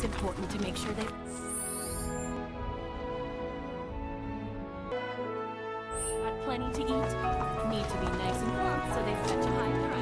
It's important to make sure they got plenty to eat, need to be nice and plump, so they fetch a high price.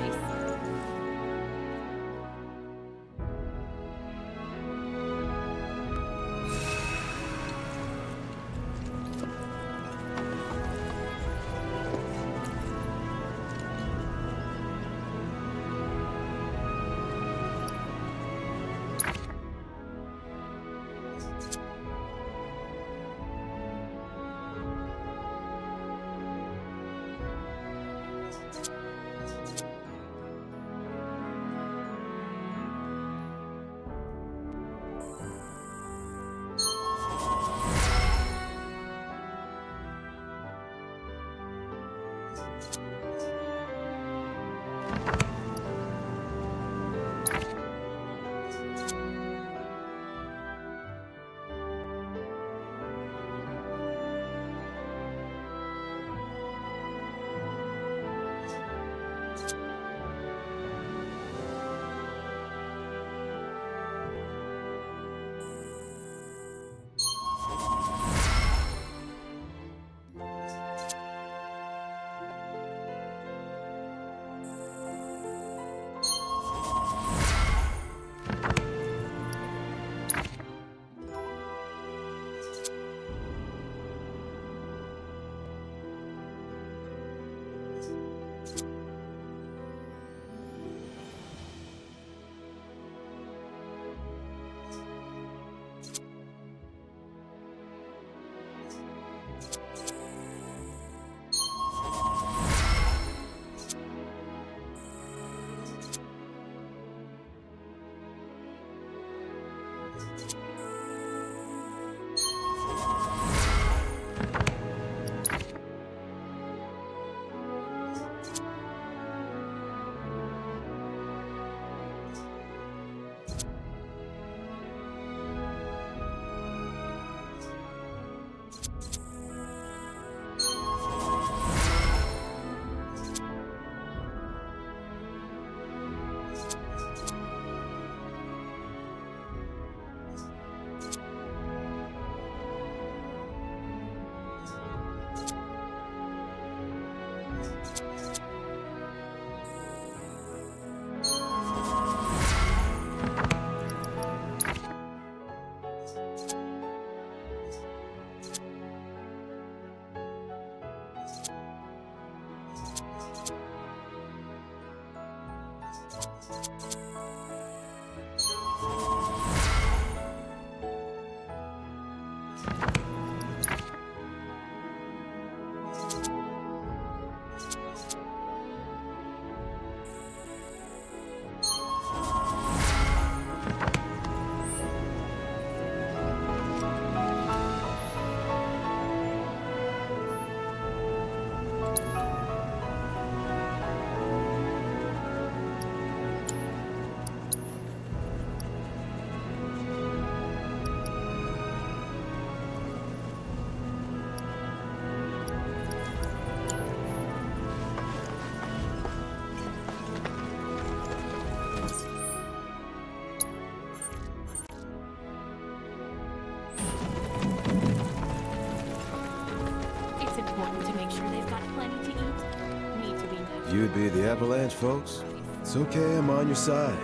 You'd be the Avalanche, folks? It's okay, I'm on your side.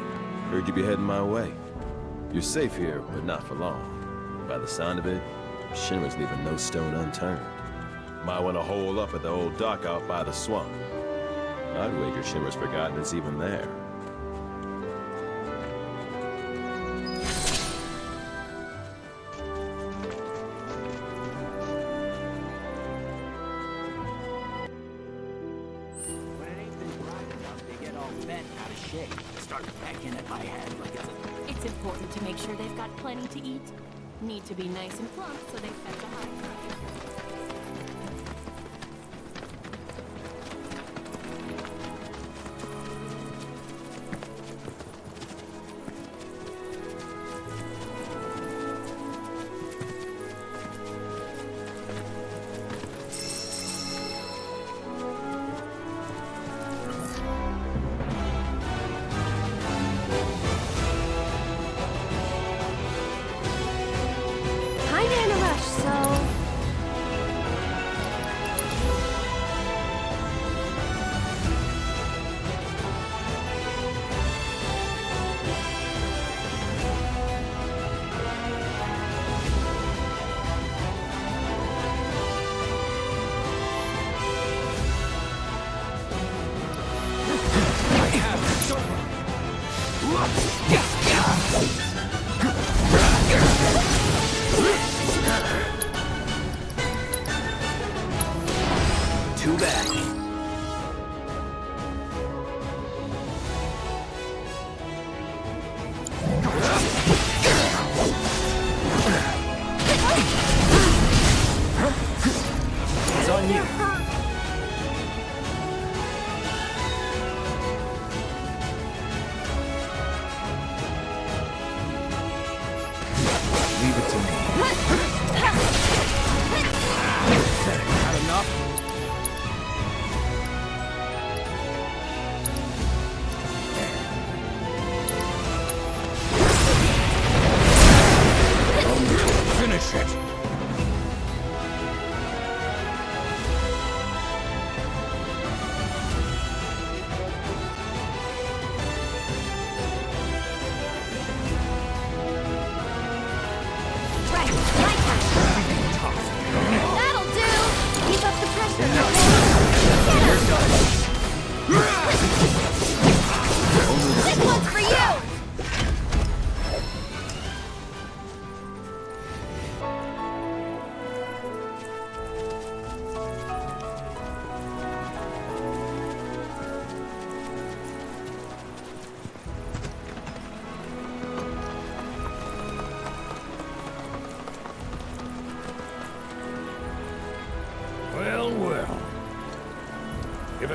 Heard you'd be heading my way. You're safe here, but not for long. By the sound of it, Shinra's leaving no stone unturned. Might want to hole up at the old dock out by the swamp. I'd wager Shinra's forgotten it's even there. It's important to make sure they've got plenty to eat, need to be nice and plump, so they fetch a high price.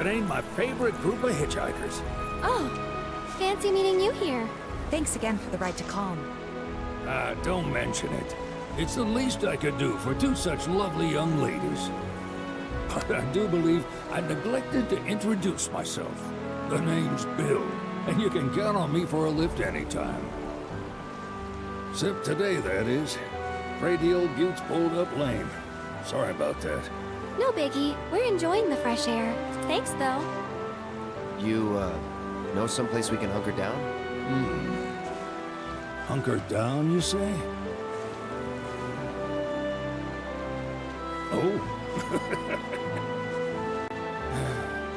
it ain't my favorite group of hitchhikers. Oh, fancy meeting you here. Thanks again for the ride to Calm. Don't mention it. It's the least I could do for two such lovely young ladies. But I do believe I neglected to introduce myself. The name's Bill, and you can count on me for a lift anytime. Except today, that is. Afraid the old bute's pulled up lame. Sorry about that. No biggie. We're enjoying the fresh air. Thanks, though. You, know someplace we can hunker down? Hunker down, you say? Oh.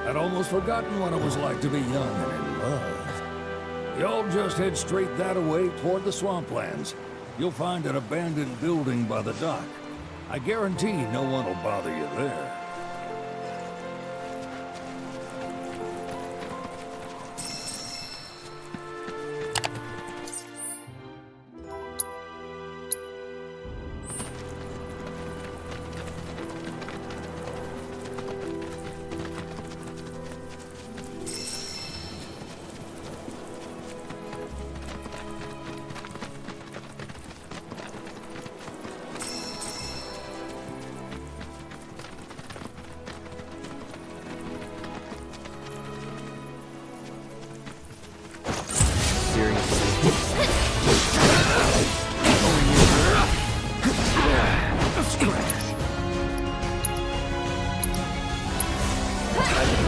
I'd almost forgotten what it was like to be young and in love. Y'all just head straight that away toward the swamplands. You'll find an abandoned building by the dock. I guarantee no one will bother you there.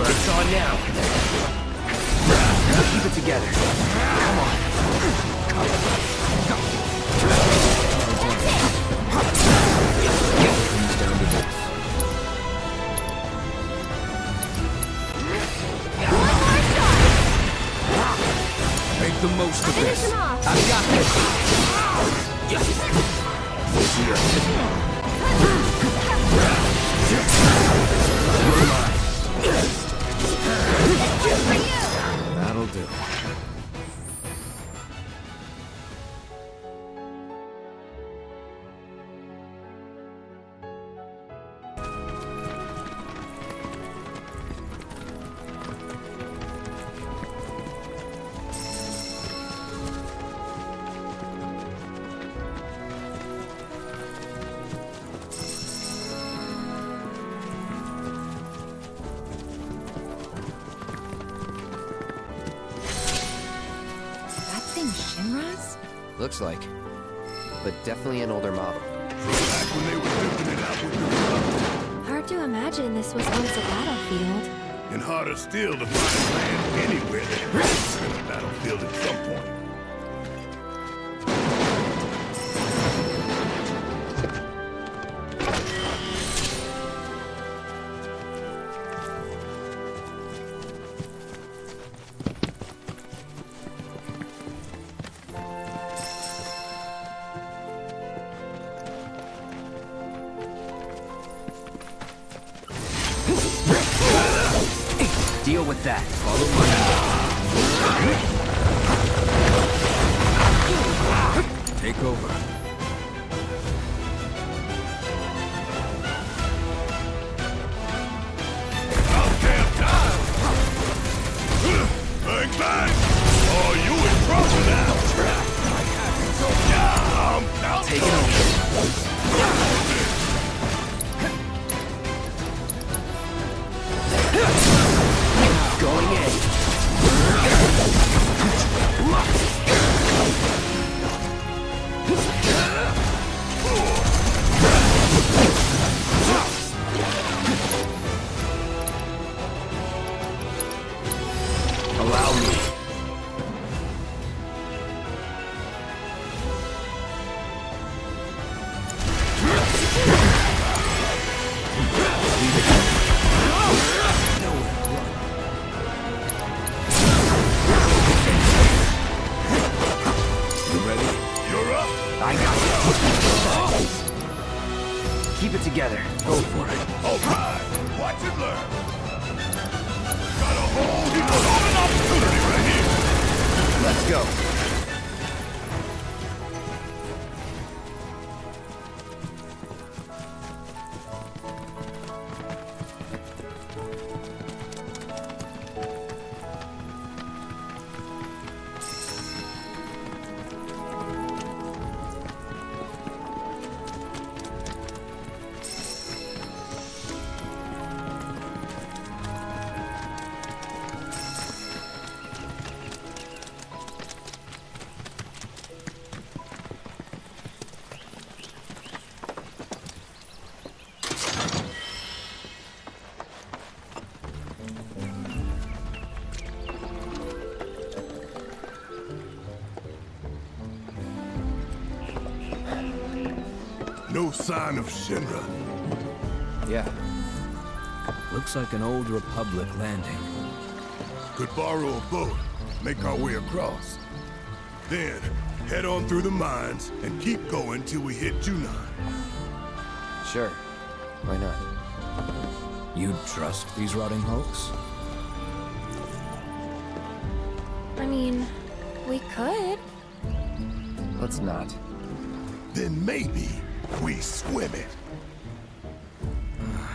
It's on now. Keep it together. Come on. Comes down to this. Make the most of this. I've got this. You're mine. That'll do. Looks like. But definitely an older model. Back when they were whipping it out with the Hard to imagine this was once a battlefield. and harder still to find land anywhere that has been a battlefield at some point. Deal with that. Follow my take over. Bang, bang! Oh, you in trouble now! Take it over. Going in. Allow me. Keep it together. Go for it. All right, watch and learn. Got a whole heap of golden opportunity right here. Let's go. No sign of Shinra. Yeah. Looks like an old Republic landing. Could borrow a boat, make our way across. Then, head on through the mines and keep going till we hit Junon. Sure. Why not? You'd trust these rotting hulks? I mean, we could. Let's not. Then maybe we swim it.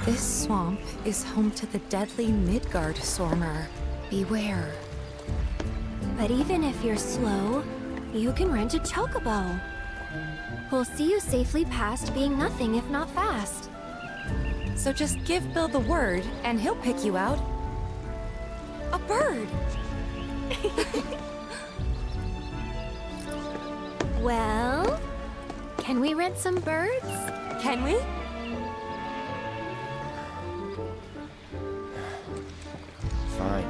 This swamp is home to the deadly Midgard Stormer. Beware. But even if you're slow, you can rent a chocobo. We'll see you safely past being nothing if not fast. So just give Bill the word, and he'll pick you out. A bird! Well, can we rent some birds? Can we? Fine.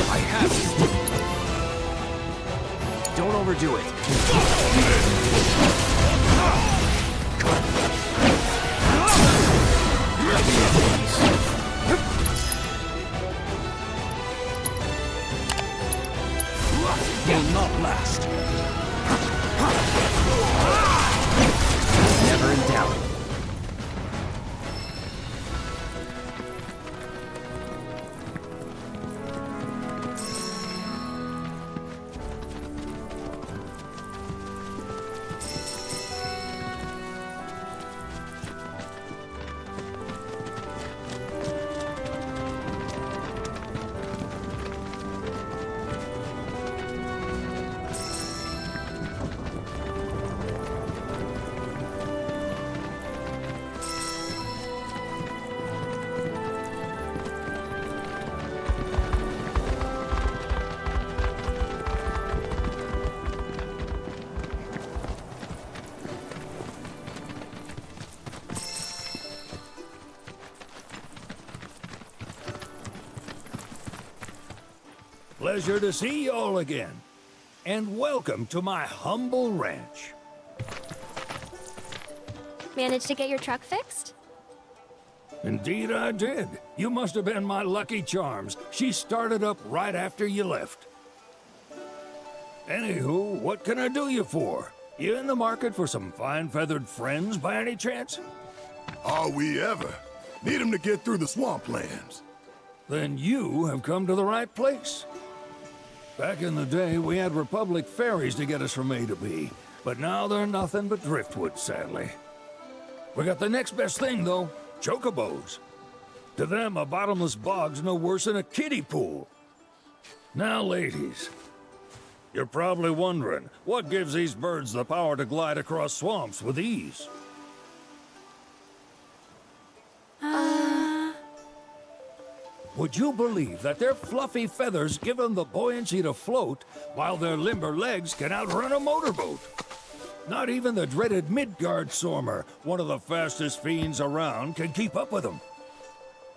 I have you. Don't overdo it. Will not last. Never in doubt. Pleasure to see you all again. And welcome to my humble ranch. Managed to get your truck fixed? Indeed I did. You must have been my lucky charms. She started up right after you left. Anywho, what can I do you for? You in the market for some fine-feathered friends by any chance? Are we ever? Need 'em to get through the swamplands. Then you have come to the right place. Back in the day, we had Republic ferries to get us from A to B, but now they're nothing but driftwood, sadly. We got the next best thing, though, chocobos. To them, a bottomless bog's no worse than a kiddie pool. Now, ladies, you're probably wondering, what gives these birds the power to glide across swamps with ease? Would you believe that their fluffy feathers give them the buoyancy to float, while their limber legs can outrun a motorboat? Not even the dreaded Midgard Sormer, one of the fastest fiends around, can keep up with them.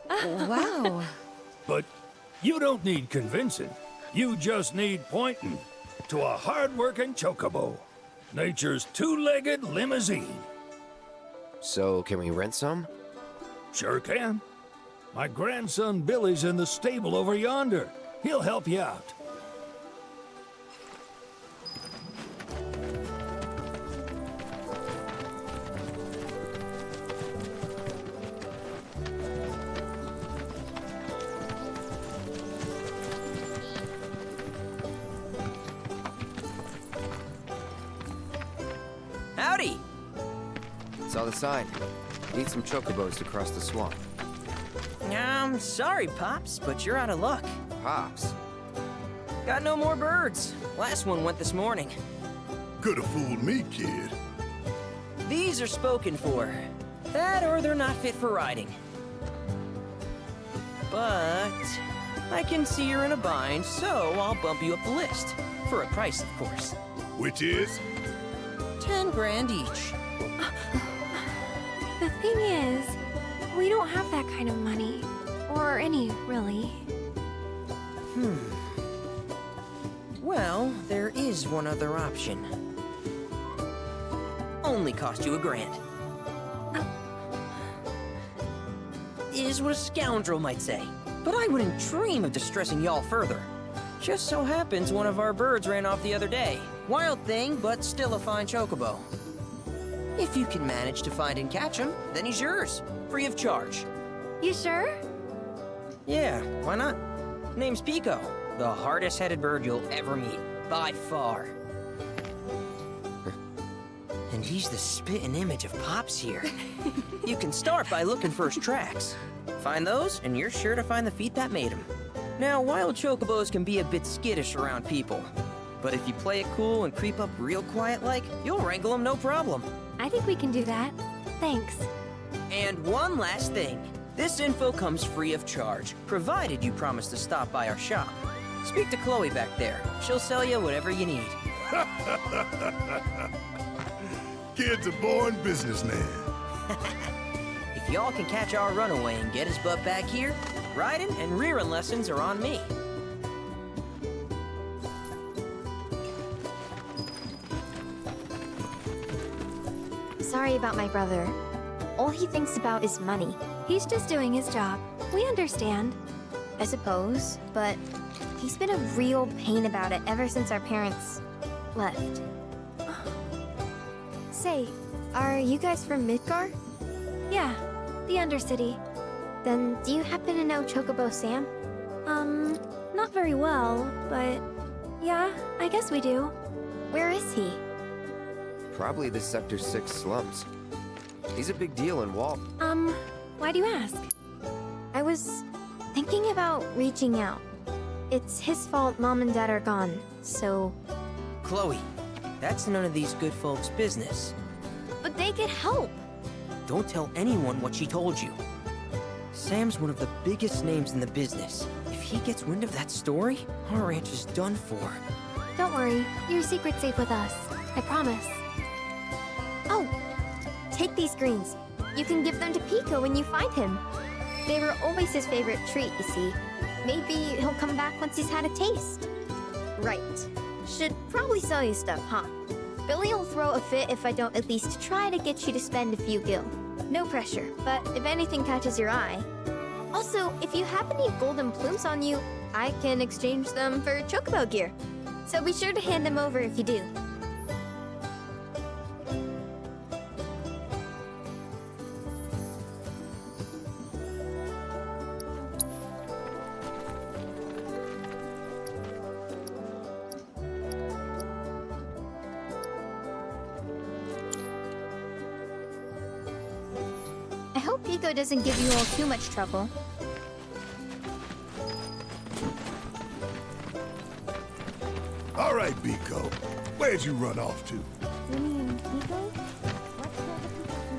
Wow. But you don't need convincing. You just need pointing to a hard-working chocobo. Nature's two-legged limousine. So, can we rent some? Sure can. My grandson Billy's in the stable over yonder. He'll help you out. Howdy! Saw the sign. Need some chocobos to cross the swamp. I'm sorry, Pops, but you're out of luck. Pops. Got no more birds. Last one went this morning. Could've fooled me, kid. These are spoken for. That or they're not fit for riding. But I can see you're in a bind, so I'll bump you up the list. For a price, of course. Which is? 10 grand each. The thing is, we don't have that kind of money. Or any, really. Well, there is one other option. Only cost you $1,000. Is what a scoundrel might say. But I wouldn't dream of distressing y'all further. Just so happens one of our birds ran off the other day. Wild thing, but still a fine chocobo. If you can manage to find and catch him, then he's yours. Free of charge. You sure? Yeah, why not? Name's Pico, the hardest-headed bird you'll ever meet, by far. And he's the spitting image of Pops here. You can start by looking for his tracks. Find those, and you're sure to find the feet that made him. Now, wild chocobos can be a bit skittish around people. But if you play it cool and creep up real quiet-like, you'll wrangle them no problem. I think we can do that. Thanks. And one last thing. This info comes free of charge, provided you promise to stop by our shop. Speak to Chloe back there. She'll sell you whatever you need. Kid's a born businessman. If y'all can catch our runaway and get his butt back here, riding and rearing lessons are on me. Sorry about my brother. All he thinks about is money. He's just doing his job. We understand. I suppose, but he's been a real pain about it ever since our parents left. Say, are you guys from Midgar? Yeah, the Undercity. Then do you happen to know Chocobo Sam? Not very well, but yeah, I guess we do. Where is he? Probably the Sector 6 slums. He's a big deal in Walt. Why do you ask? I was thinking about reaching out. It's his fault Mom and Dad are gone, so... Chloe, that's none of these good folks' business. But they could help! Don't tell anyone what she told you. Sam's one of the biggest names in the business. If he gets wind of that story, our ranch is done for. Don't worry, your secret's safe with us. I promise. Oh! Take these greens. You can give them to Pico when you find him. They were always his favorite treat, you see. Maybe he'll come back once he's had a taste. Right. Should probably sell you stuff, huh? Billy will throw a fit if I don't at least try to get you to spend a few gil. No pressure, but if anything catches your eye. Also, if you have any golden plumes on you, I can exchange them for chocobo gear. So be sure to hand them over if you do. I hope Pico doesn't give you all too much trouble. All right, Biko. Where'd you run off to? Winnie and Pico? Let's go to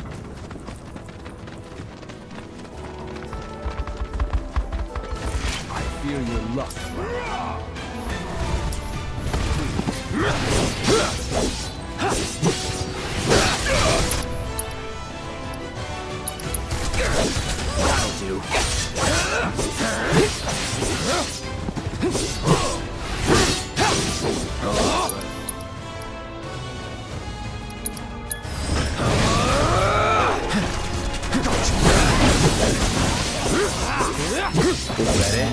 Pico's house. Feel your luck. That'll do. Ready?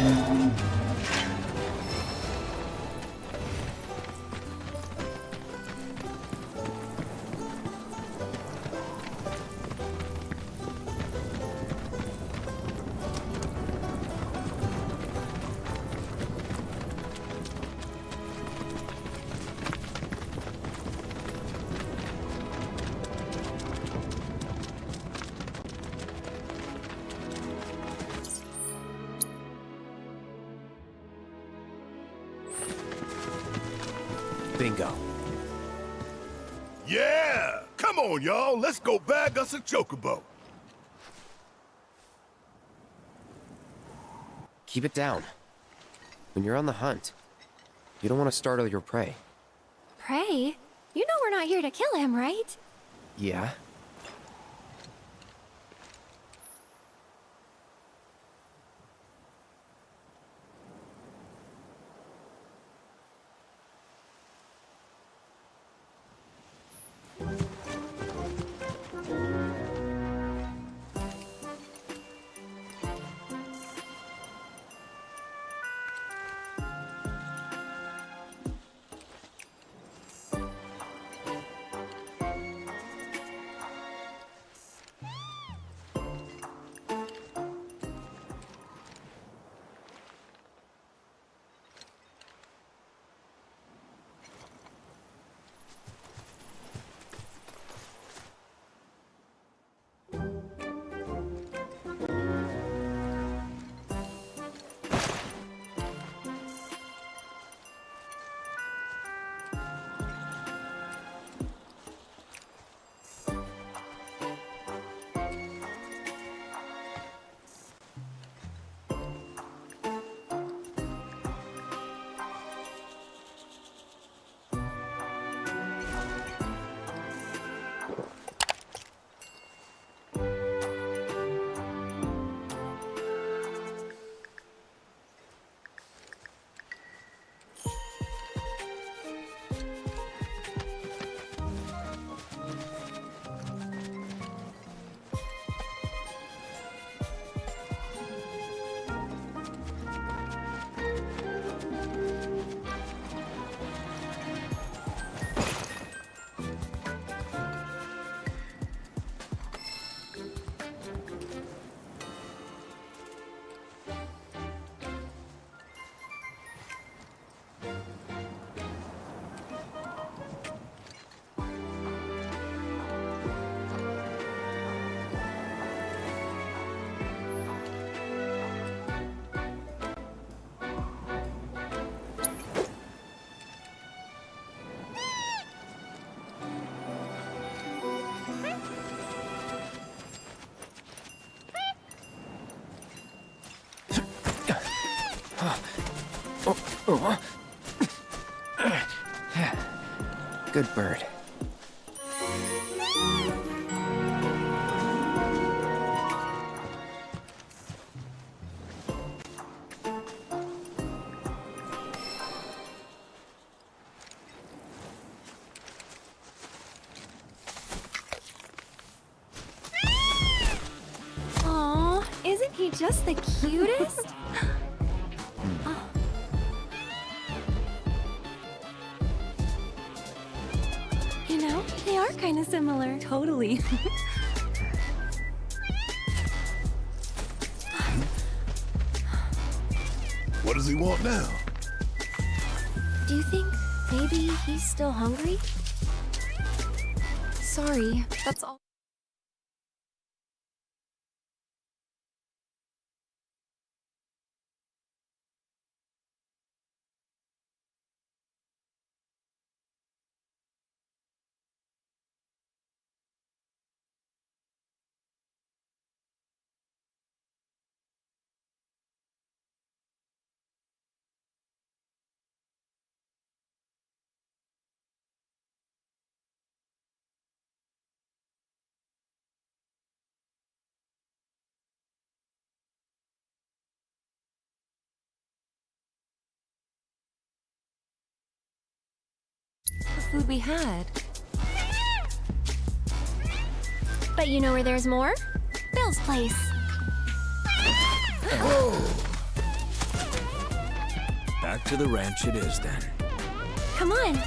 Bingo. Yeah! Come on, y'all. Let's go bag us a chocobo. Keep it down. When you're on the hunt, you don't want to startle your prey. Prey? You know we're not here to kill him, right? Yeah? Good bird. Aw, isn't he just the cutest? Oh. You know, they are kind of similar. Totally. What does he want now? Do you think maybe he's still hungry? Sorry, that's all. The food we had. But you know where there's more? Bill's place. Back to the ranch it is then. Come on.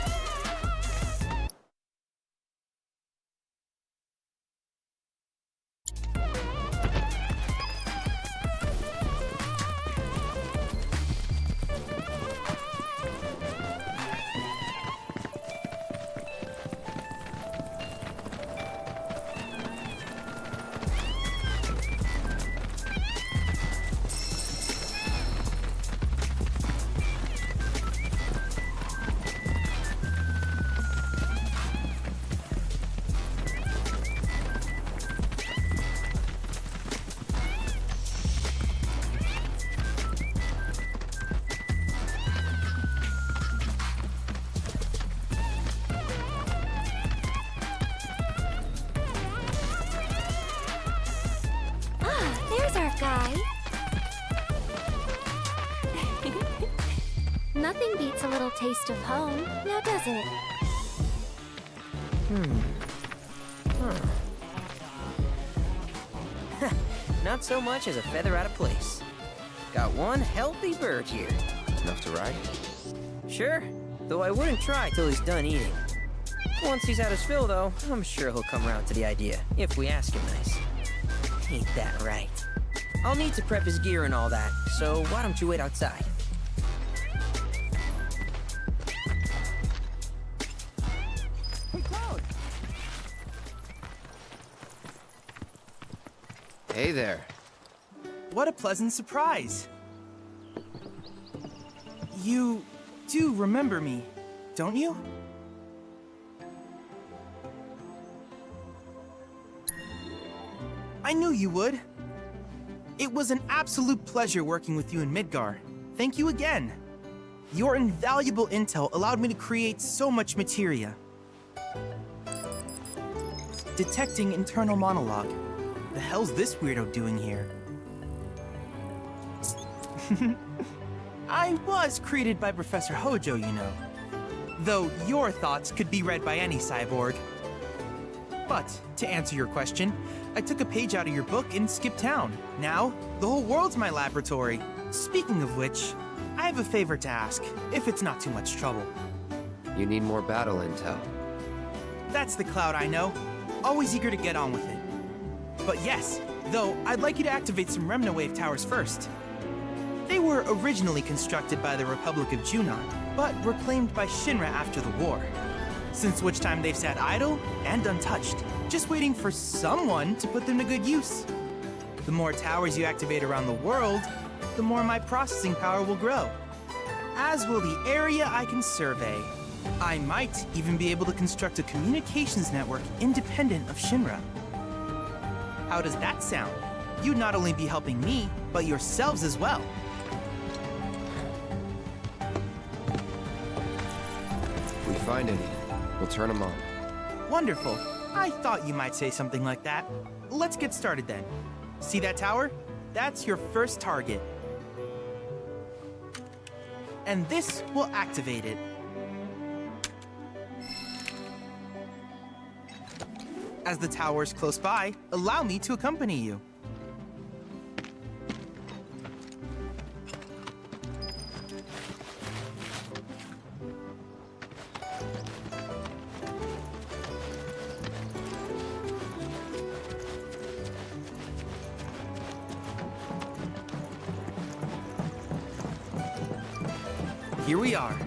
There's our guy. Nothing beats a little taste of home, now does it? Not so much as a feather out of place. Got one healthy bird here. Enough to ride? Sure, though I wouldn't try till he's done eating. Once he's had his fill, though, I'm sure he'll come around to the idea, if we ask him nice. Ain't that right? I'll need to prep his gear and all that, so why don't you wait outside? Hey there. What a pleasant surprise. You do remember me, don't you? I knew you would. It was an absolute pleasure working with you in Midgar. Thank you again. Your invaluable intel allowed me to create so much materia. Detecting internal monologue. The hell's this weirdo doing here? I was created by Professor Hojo, you know. Though your thoughts could be read by any cyborg. But, to answer your question, I took a page out of your book and skipped town. Now, the whole world's my laboratory. Speaking of which, I have a favor to ask, if it's not too much trouble. You need more battle intel. That's the Cloud I know. Always eager to get on with it. But yes, though, I'd like you to activate some Remnawave towers first. They were originally constructed by the Republic of Junon, but reclaimed by Shinra after the war. Since which time they've sat idle and untouched, just waiting for someone to put them to good use. The more towers you activate around the world, the more my processing power will grow. As will the area I can survey. I might even be able to construct a communications network independent of Shinra. How does that sound? You'd not only be helping me, but yourselves as well. If we find any, We'll turn them on. Wonderful. I thought you might say something like that. Let's get started then. See that tower? That's your first target. And this will activate it. As the tower is close by, allow me to accompany you. Here we are.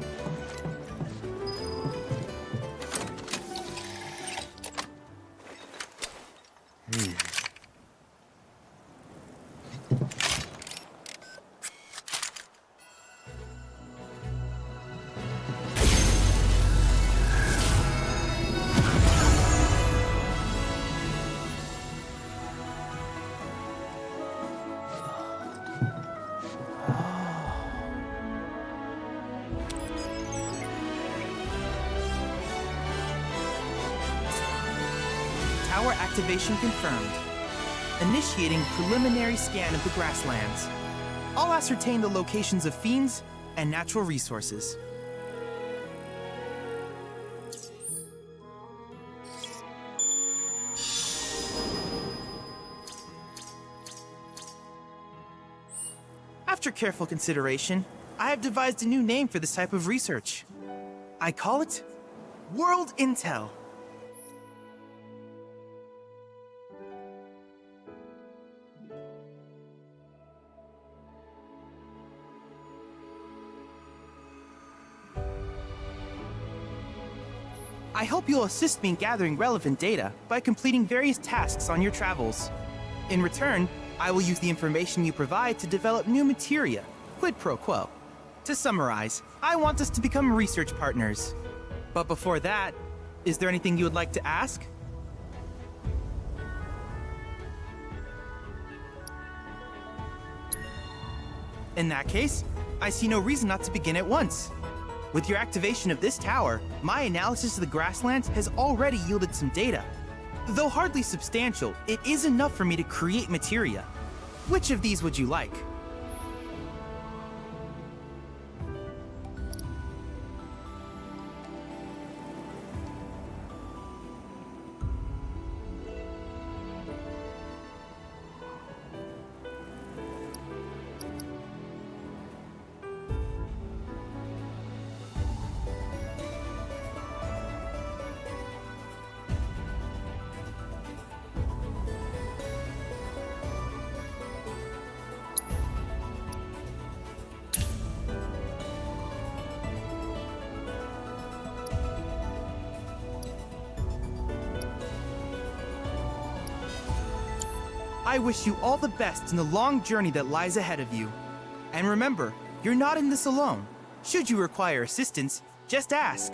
Tower activation confirmed. Initiating preliminary scan of the grasslands. I'll ascertain the locations of fiends and natural resources. After careful consideration, I have devised a new name for this type of research. I call it World Intel. I hope you'll assist me in gathering relevant data by completing various tasks on your travels. In return, I will use the information you provide to develop new materia, quid pro quo. To summarize, I want us to become research partners. But before that, is there anything you would like to ask? In that case, I see no reason not to begin at once. With your activation of this tower, my analysis of the grasslands has already yielded some data. Though hardly substantial, it is enough for me to create materia. Which of these would you like? I wish you all the best in the long journey that lies ahead of you. And remember, you're not in this alone. Should you require assistance, just ask.